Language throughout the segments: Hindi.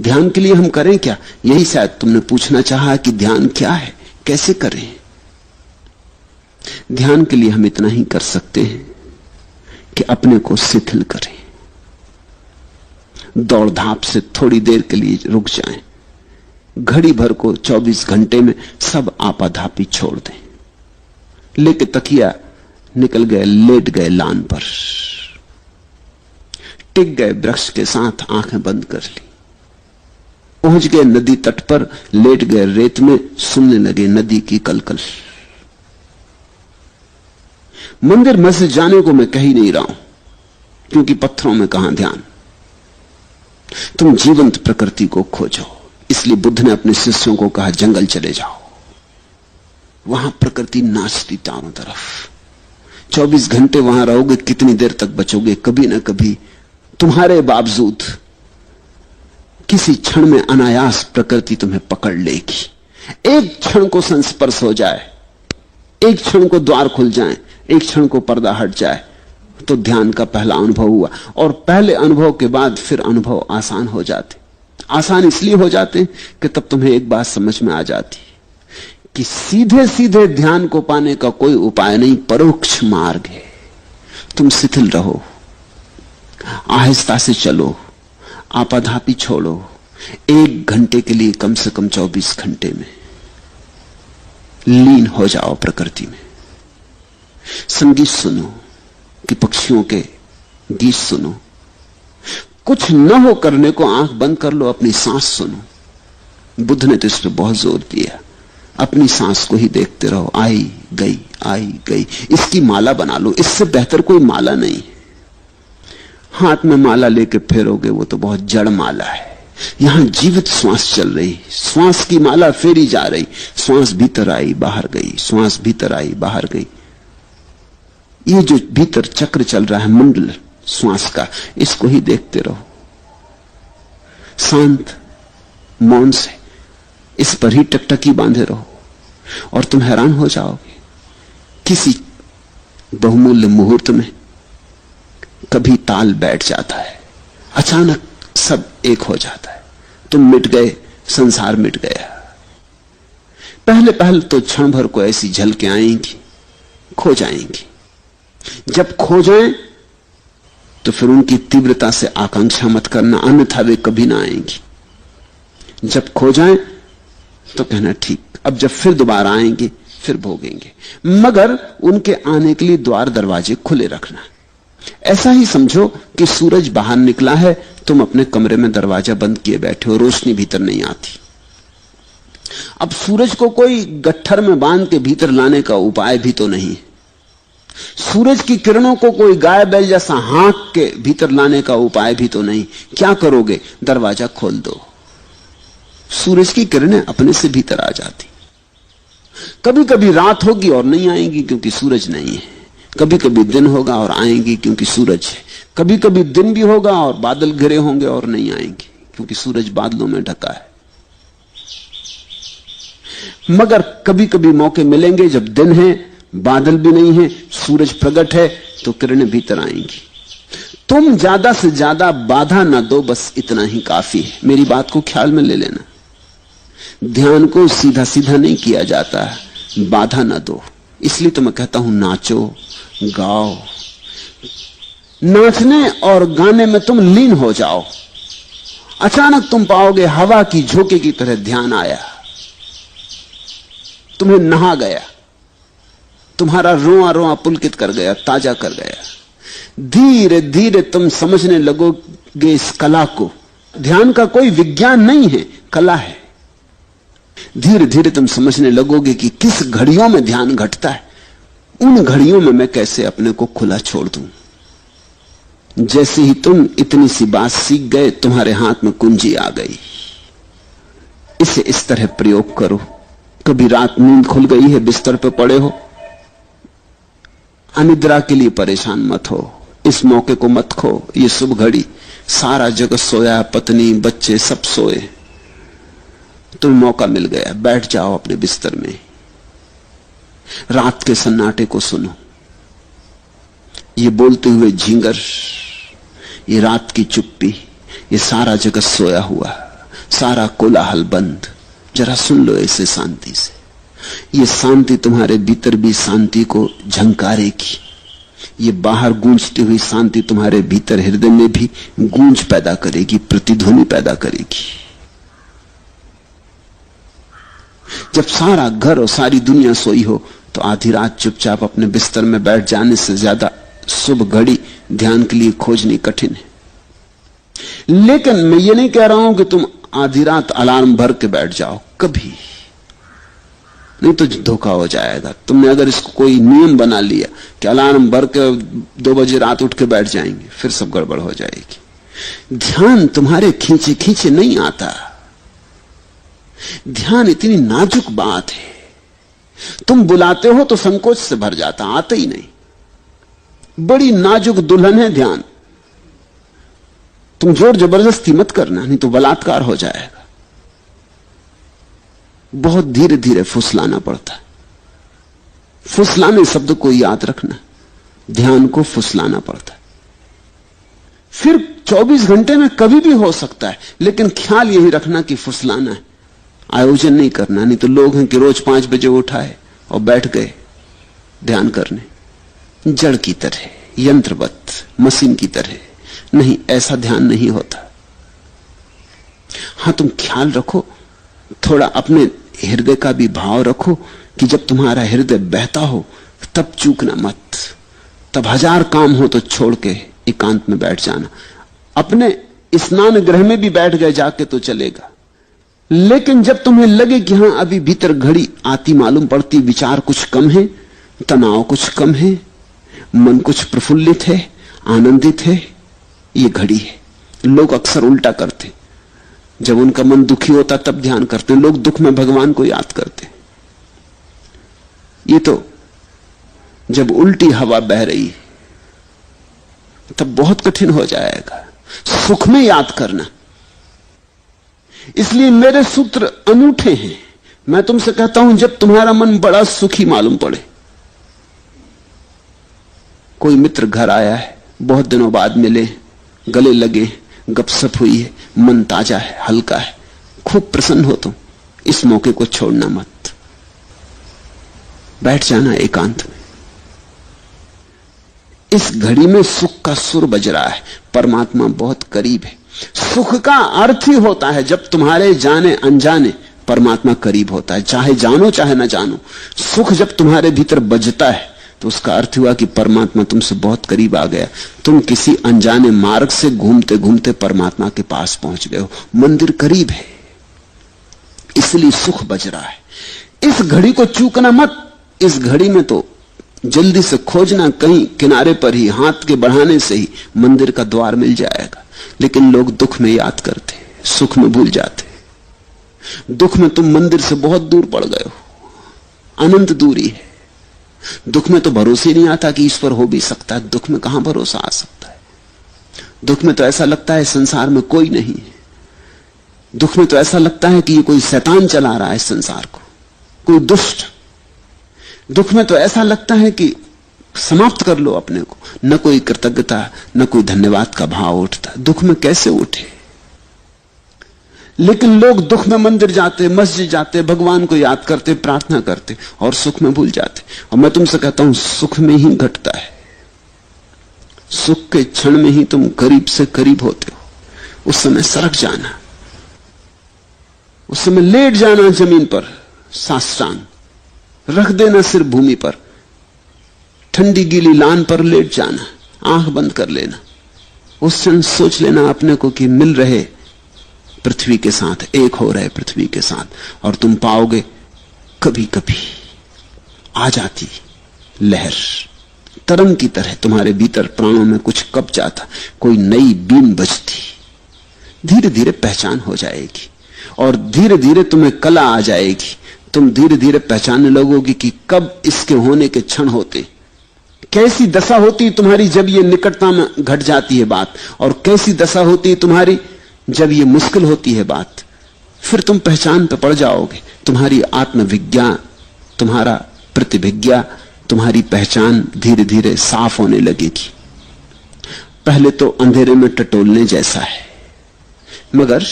ध्यान के लिए हम करें क्या? यही शायद तुमने पूछना चाहा कि ध्यान क्या है, कैसे करें। ध्यान के लिए हम इतना ही कर सकते हैं कि अपने को शिथिल करें, दौड़ धाप से थोड़ी देर के लिए रुक जाएं, घड़ी भर को 24 घंटे में सब आपाधापी छोड़ दें। लेके तकिया निकल गए, लेट गए लान पर, टिक गए वृक्ष के साथ, आंखें बंद कर ली, पहुंच गए नदी तट पर, लेट गए रेत में, सुनने लगे नदी की कलकल। मंदिर मस्जिद जाने को मैं कह ही नहीं रहा हूं, क्योंकि पत्थरों में कहां ध्यान। तुम जीवंत प्रकृति को खोजो। इसलिए बुद्ध ने अपने शिष्यों को कहा, जंगल चले जाओ, वहां प्रकृति नाचती चारों तरफ। 24 घंटे वहां रहोगे, कितनी देर तक बचोगे? कभी ना कभी तुम्हारे बावजूद किसी क्षण में अनायास प्रकृति तुम्हें पकड़ लेगी। एक क्षण को संस्पर्श हो जाए, एक क्षण को द्वार खुल जाए, एक क्षण को पर्दा हट जाए, तो ध्यान का पहला अनुभव हुआ। और पहले अनुभव के बाद फिर अनुभव आसान हो जाते। आसान इसलिए हो जाते कि तब तुम्हें एक बात समझ में आ जाती कि सीधे सीधे ध्यान को पाने का कोई उपाय नहीं, परोक्ष मार्ग है। तुम शिथिल रहो, आहिस्ता से चलो, आपाधापी छोड़ो। 1 घंटे के लिए कम से कम 24 घंटे में लीन हो जाओ प्रकृति में। संगीत सुनो कि पक्षियों के गीत सुनो। कुछ न हो करने को आंख बंद कर लो, अपनी सांस सुनो। बुद्ध ने तो इस पर बहुत जोर दिया, अपनी सांस को ही देखते रहो, आई गई आई गई। इसकी माला बना लो, इससे बेहतर कोई माला नहीं। हाथ में माला लेके फेरोगे वो तो बहुत जड़ माला है। यहां जीवित श्वास चल रही, श्वास की माला फेरी जा रही। श्वास भीतर आई बाहर गई, श्वास भीतर आई बाहर गई। ये जो भीतर चक्र चल रहा है मंडल श्वास का, इसको ही देखते रहो शांत मौन से। इस पर ही टकटकी बांधे रहो और तुम हैरान हो जाओगे। किसी बहुमूल्य मुहूर्त में कभी ताल बैठ जाता है, अचानक सब एक हो जाता है। तुम मिट गए, संसार मिट गया। पहले पहले तो क्षण भर को ऐसी झलकें आएंगी, खो जाएंगी। जब खो जाएं तो फिर उनकी तीव्रता से आकांक्षा मत करना, अन्यथा वे कभी ना आएंगी। जब खो जाएं तो कहना ठीक, अब जब फिर दोबारा आएंगे फिर भोगेंगे। मगर उनके आने के लिए द्वार दरवाजे खुले रखना। ऐसा ही समझो कि सूरज बाहर निकला है, तुम अपने कमरे में दरवाजा बंद किए बैठे हो, रोशनी भीतर नहीं आती। अब सूरज को कोई गट्ठर में बांध के भीतर लाने का उपाय भी तो नहीं। सूरज की किरणों को कोई गाय बैल जैसा हाँक के भीतर लाने का उपाय भी तो नहीं। क्या करोगे? दरवाजा खोल दो, सूरज की किरणें अपने से भीतर आ जाती। कभी कभी रात होगी और नहीं आएंगी क्योंकि सूरज नहीं है, कभी कभी दिन होगा और आएंगी क्योंकि सूरज है, कभी कभी दिन भी होगा और बादल घिरे होंगे और नहीं आएंगे क्योंकि सूरज बादलों में ढका है। मगर कभी कभी मौके मिलेंगे जब दिन है, बादल भी नहीं है, सूरज प्रकट है, तो किरणें भीतर आएंगी। तुम ज्यादा से ज्यादा बाधा ना दो, बस इतना ही काफी है। मेरी बात को ख्याल में ले लेना। ध्यान को सीधा सीधा नहीं किया जाता, बाधा ना दो। इसलिए तो मैं कहता हूं नाचो गाओ। नाचने और गाने में तुम लीन हो जाओ। अचानक तुम पाओगे हवा की झोंके की तरह ध्यान आया, तुम्हें नहा गया, तुम्हारा रोआ रोआ पुलकित कर गया, ताजा कर गया। धीरे धीरे तुम समझने लगोगे इस कला को। ध्यान का कोई विज्ञान नहीं है, कला है। धीरे धीरे तुम समझने लगोगे कि किस घड़ियों में ध्यान घटता है। उन घड़ियों में मैं कैसे अपने को खुला छोड़ दूं। जैसे ही तुम इतनी सी बात सीख गए, तुम्हारे हाथ में कुंजी आ गई। इसे इस तरह प्रयोग करो। कभी रात नींद खुल गई है, बिस्तर पे पड़े हो, अनिद्रा के लिए परेशान मत हो, इस मौके को मत खो। ये शुभ घड़ी, सारा जगत सोया, पत्नी बच्चे सब सोए, तुम्हें मौका मिल गया। बैठ जाओ अपने बिस्तर में, रात के सन्नाटे को सुनो। ये बोलते हुए झींगर, ये रात की चुप्पी, ये सारा जगत सोया हुआ, सारा कोलाहल बंद। जरा सुन लो इसे शांति से। ये शांति तुम्हारे भीतर भी शांति को झंकारेगी। ये बाहर गूंजती हुई शांति तुम्हारे भीतर हृदय में भी गूंज पैदा करेगी, प्रतिध्वनि पैदा करेगी। जब सारा घर और सारी दुनिया सोई हो तो आधी रात चुपचाप अपने बिस्तर में बैठ जाने से ज्यादा शुभ घड़ी ध्यान के लिए खोजनी कठिन है। लेकिन मैं ये नहीं कह रहा हूं कि तुम आधी रात अलार्म भर के बैठ जाओ, कभी नहीं, तो धोखा हो जाएगा। तुमने अगर इसको कोई नियम बना लिया कि अलार्म भर के 2 बजे रात उठ के बैठ जाएंगे, फिर सब गड़बड़ हो जाएगी। ध्यान तुम्हारे खींचे खींचे नहीं आता। ध्यान इतनी नाजुक बात है, तुम बुलाते हो तो संकोच से भर जाता, आते ही नहीं। बड़ी नाजुक दुल्हन है ध्यान। तुम जोर जबरदस्ती मत करना, नहीं तो बलात्कार हो जाएगा। बहुत धीरे धीरे फुसलाना पड़ता है। फुसलाने शब्द को याद रखना, ध्यान को फुसलाना पड़ता है। फिर 24 घंटे में कभी भी हो सकता है, लेकिन ख्याल यही रखना कि फुसलाना है, आयोजन नहीं करना। नहीं तो लोग हैं कि रोज 5 बजे उठाए और बैठ गए ध्यान करने, जड़ की तरह, यंत्रवत, मशीन की तरह। नहीं, ऐसा ध्यान नहीं होता। हां, तुम ख्याल रखो, थोड़ा अपने हृदय का भी भाव रखो कि जब तुम्हारा हृदय बहता हो तब चूकना मत। तब 1000 काम हो तो छोड़ के एकांत में बैठ जाना। अपने स्नान गृह में भी बैठ गए जाके तो चलेगा, लेकिन जब तुम्हें लगे कि हां अभी भीतर घड़ी आती मालूम पड़ती, विचार कुछ कम है, तनाव कुछ कम है, मन कुछ प्रफुल्लित है, आनंदित है, ये घड़ी है। लोग अक्सर उल्टा करते, जब उनका मन दुखी होता तब ध्यान करते हैं। लोग दुख में भगवान को याद करते हैं। ये तो जब उल्टी हवा बह रही है तब बहुत कठिन हो जाएगा सुख में याद करना। इसलिए मेरे सूत्र अनूठे हैं। मैं तुमसे कहता हूं, जब तुम्हारा मन बड़ा सुखी मालूम पड़े, कोई मित्र घर आया है, बहुत दिनों बाद मिले, गले लगे, गपशप हुई है, मन ताजा है, हल्का है, खूब प्रसन्न हो तुम, इस मौके को छोड़ना मत। बैठ जाना एकांत में। इस घड़ी में सुख का सुर बज रहा है, परमात्मा बहुत करीब है। सुख का अर्थ ही होता है जब तुम्हारे जाने अनजाने परमात्मा करीब होता है, चाहे जानो चाहे ना जानो। सुख जब तुम्हारे भीतर बजता है तो उसका अर्थ हुआ कि परमात्मा तुमसे बहुत करीब आ गया। तुम किसी अनजाने मार्ग से घूमते घूमते परमात्मा के पास पहुंच गए हो, मंदिर करीब है, इसलिए सुख बज रहा है। इस घड़ी को चूकना मत। इस घड़ी में तो जल्दी से खोजना, कहीं किनारे पर ही हाथ के बढ़ाने से ही मंदिर का द्वार मिल जाएगा। लेकिन लोग दुख में याद करते, सुख में भूल जाते। दुख में तुम मंदिर से बहुत दूर पड़ गए हो, अनंत दूरी है। दुख में तो भरोसे नहीं आता कि ईश्वर हो भी सकता है। दुख में कहां भरोसा आ सकता है? दुख में तो ऐसा लगता है संसार में कोई नहीं है। दुख में तो ऐसा लगता है कि ये कोई शैतान चला रहा है संसार को, कोई दुष्ट। दुख में तो ऐसा लगता है कि समाप्त कर लो अपने को। न कोई कृतज्ञता, न कोई धन्यवाद का भाव उठता। दुख में कैसे उठे? लेकिन लोग दुख में मंदिर जाते, मस्जिद जाते, भगवान को याद करते, प्रार्थना करते और सुख में भूल जाते। और मैं तुमसे कहता हूं, सुख में ही घटता है। सुख के क्षण में ही तुम करीब से करीब होते हो। उस समय सरक जाना, उस समय लेट जाना जमीन पर, साष्टांग रख देना सिर भूमि पर, ठंडी गीली लान पर लेट जाना, आंख बंद कर लेना। उस क्षण सोच लेना अपने को कि मिल रहे पृथ्वी के साथ, एक हो रहे पृथ्वी के साथ। और तुम पाओगे कभी कभी आ जाती लहर, तरंग की तरह तुम्हारे भीतर प्राणों में कुछ कप जाता, कोई नई बीन बजती। धीरे धीरे पहचान हो जाएगी और धीरे धीरे तुम्हें कला आ जाएगी। तुम धीरे धीरे पहचानने लगोगी कि कब इसके होने के क्षण होते, कैसी दशा होती तुम्हारी जब ये निकटता में घट जाती है बात, और कैसी दशा होती तुम्हारी जब ये मुश्किल होती है बात। फिर तुम पहचान पे पड़ जाओगे। तुम्हारी आत्मविज्ञा, तुम्हारा प्रतिभिज्ञा, तुम्हारी पहचान धीरे धीरे साफ होने लगेगी। पहले तो अंधेरे में टटोलने जैसा है, मगर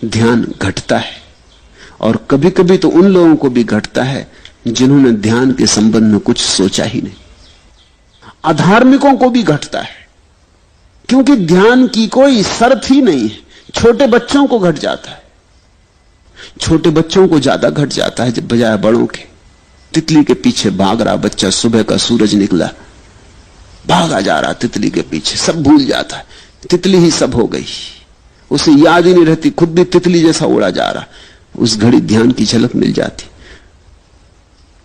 ध्यान घटता है, और कभी कभी तो उन लोगों को भी घटता है जिन्होंने ध्यान के संबंध में कुछ सोचा ही नहीं। अधार्मिकों को भी घटता है, क्योंकि ध्यान की कोई शर्त ही नहीं है। छोटे बच्चों को घट जाता है, छोटे बच्चों को ज्यादा घट जाता है जब बजाय बड़ों के। तितली के पीछे भाग रहा बच्चा, सुबह का सूरज निकला, भागा जा रहा तितली के पीछे, सब भूल जाता है, तितली ही सब हो गई, उसे याद ही नहीं रहती, खुद भी तितली जैसा उड़ा जा रहा। उस घड़ी ध्यान की झलक मिल जाती।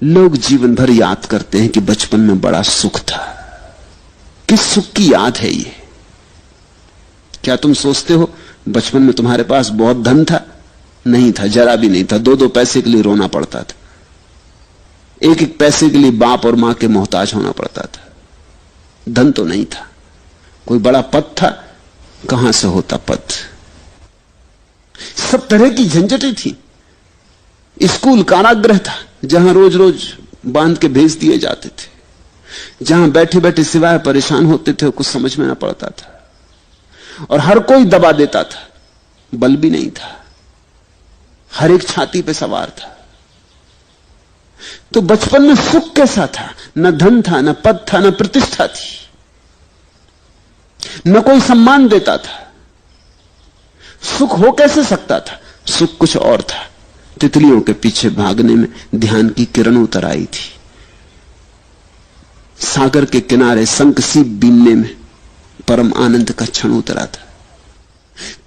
लोग जीवन भर याद करते हैं कि बचपन में बड़ा सुख था। किस सुख की याद है ये? क्या तुम सोचते हो बचपन में तुम्हारे पास बहुत धन था? नहीं था, जरा भी नहीं था। 2-2 पैसे के लिए रोना पड़ता था, 1-1 पैसे के लिए बाप और मां के मोहताज होना पड़ता था। धन तो नहीं था। कोई बड़ा पद था? कहां से होता पद? सब तरह की झंझटें थी। स्कूल कारागृह था, जहां रोज रोज बांध के भेज दिए जाते थे, जहां बैठे बैठे सिवाय परेशान होते थे, कुछ समझ में ना पड़ता था, और हर कोई दबा देता था, बल भी नहीं था, हर एक छाती पे सवार था। तो बचपन में सुख कैसा था? न धन था, न पद था, न प्रतिष्ठा थी, न कोई सम्मान देता था। सुख हो कैसे सकता था? सुख कुछ और था। तितलियों के पीछे भागने में ध्यान की किरण उतर आई थी। सागर के किनारे शंख सीप बीनने में परम आनंद का क्षण उतरा था।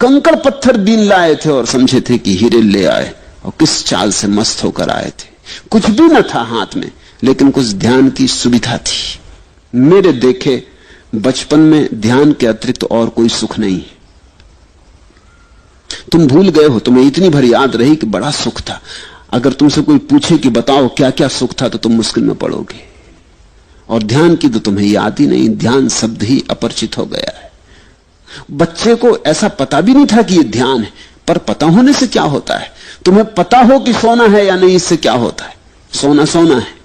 कंकड़ पत्थर बीन लाए थे और समझे थे कि हीरे ले आए, और किस चाल से मस्त होकर आए थे। कुछ भी न था हाथ में, लेकिन कुछ ध्यान की सुविधा थी। मेरे देखे बचपन में ध्यान के अतिरिक्त और कोई सुख नहीं है। तुम भूल गए हो, तुम्हें इतनी भर याद रही कि बड़ा सुख था। अगर तुमसे कोई पूछे कि बताओ क्या क्या सुख था, तो तुम मुश्किल में पड़ोगे। और ध्यान की तो तुम्हें याद ही नहीं, ध्यान शब्द ही अपरिचित हो गया है। बच्चे को ऐसा पता भी नहीं था कि यह ध्यान है, पर पता होने से क्या होता है? तुम्हें पता हो कि सोना है या नहीं, इससे क्या होता है? सोना सोना है।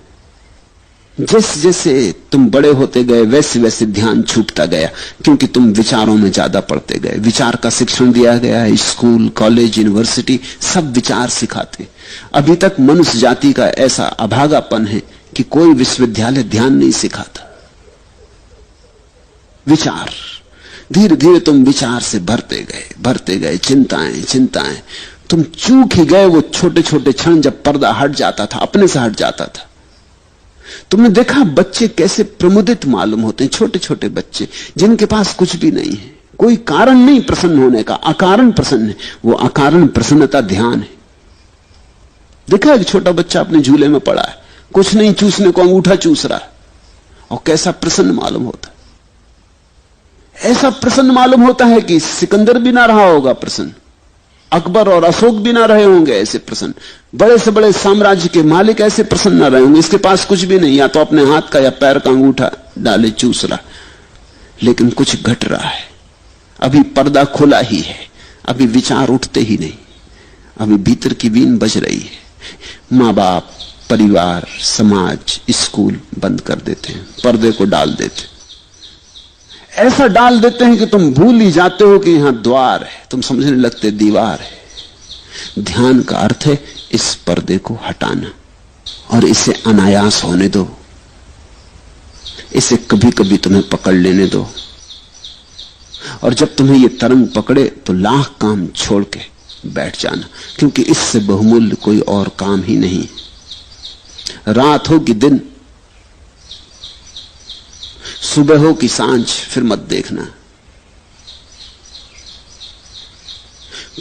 जैसे जैसे तुम बड़े होते गए वैसे वैसे ध्यान छूटता गया, क्योंकि तुम विचारों में ज्यादा पढ़ते गए। विचार का शिक्षण दिया गया, स्कूल, कॉलेज, यूनिवर्सिटी सब विचार सिखाते। अभी तक मनुष्य जाति का ऐसा अभागापन है कि कोई विश्वविद्यालय ध्यान नहीं सिखाता। विचार, धीरे धीरे तुम विचार से भरते गए, चिंताएं चिंताएं। तुम चूक ही गए वो छोटे छोटे क्षण जब पर्दा हट जाता था, अपने से हट जाता था। तुमने देखा बच्चे कैसे प्रमुदित मालूम होते हैं, छोटे छोटे बच्चे जिनके पास कुछ भी नहीं है, कोई कारण नहीं प्रसन्न होने का, अकारण प्रसन्न है। वो अकारण प्रसन्नता ध्यान है। देखा एक छोटा बच्चा अपने झूले में पड़ा है, कुछ नहीं चूसने को अंगूठा चूस रहा है, और कैसा प्रसन्न मालूम होता है। ऐसा प्रसन्न मालूम होता है कि सिकंदर भी ना रहा होगा प्रसन्न, अकबर और अशोक भी ना रहे होंगे ऐसे प्रसन्न, बड़े से बड़े साम्राज्य के मालिक ऐसे प्रसन्न ना रहे होंगे। इसके पास कुछ भी नहीं, या तो अपने हाथ का या पैर का अंगूठा डाले चूस रहा, लेकिन कुछ घट रहा है। अभी पर्दा खुला ही है, अभी विचार उठते ही नहीं, अभी भीतर की वीण बज रही है। मां बाप, परिवार, समाज, स्कूल बंद कर देते हैं, पर्दे को डाल देते, ऐसा डाल देते हैं कि तुम भूल ही जाते हो कि यहां द्वार है, तुम समझने लगते दीवार है। ध्यान का अर्थ है इस पर्दे को हटाना, और इसे अनायास होने दो, इसे कभी कभी तुम्हें पकड़ लेने दो। और जब तुम्हें ये तरंग पकड़े तो लाख काम छोड़ के बैठ जाना, क्योंकि इससे बहुमूल्य कोई और काम ही नहीं। रात हो कि दिन, सुबह हो कि सांझ, फिर मत देखना।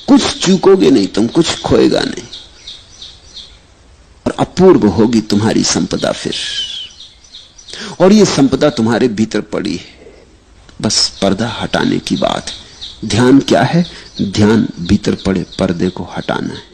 कुछ चूकोगे नहीं तुम, कुछ खोएगा नहीं, और अपूर्व होगी तुम्हारी संपदा फिर। और ये संपदा तुम्हारे भीतर पड़ी है, बस पर्दा हटाने की बात है। ध्यान क्या है? ध्यान भीतर पड़े पर्दे को हटाना है।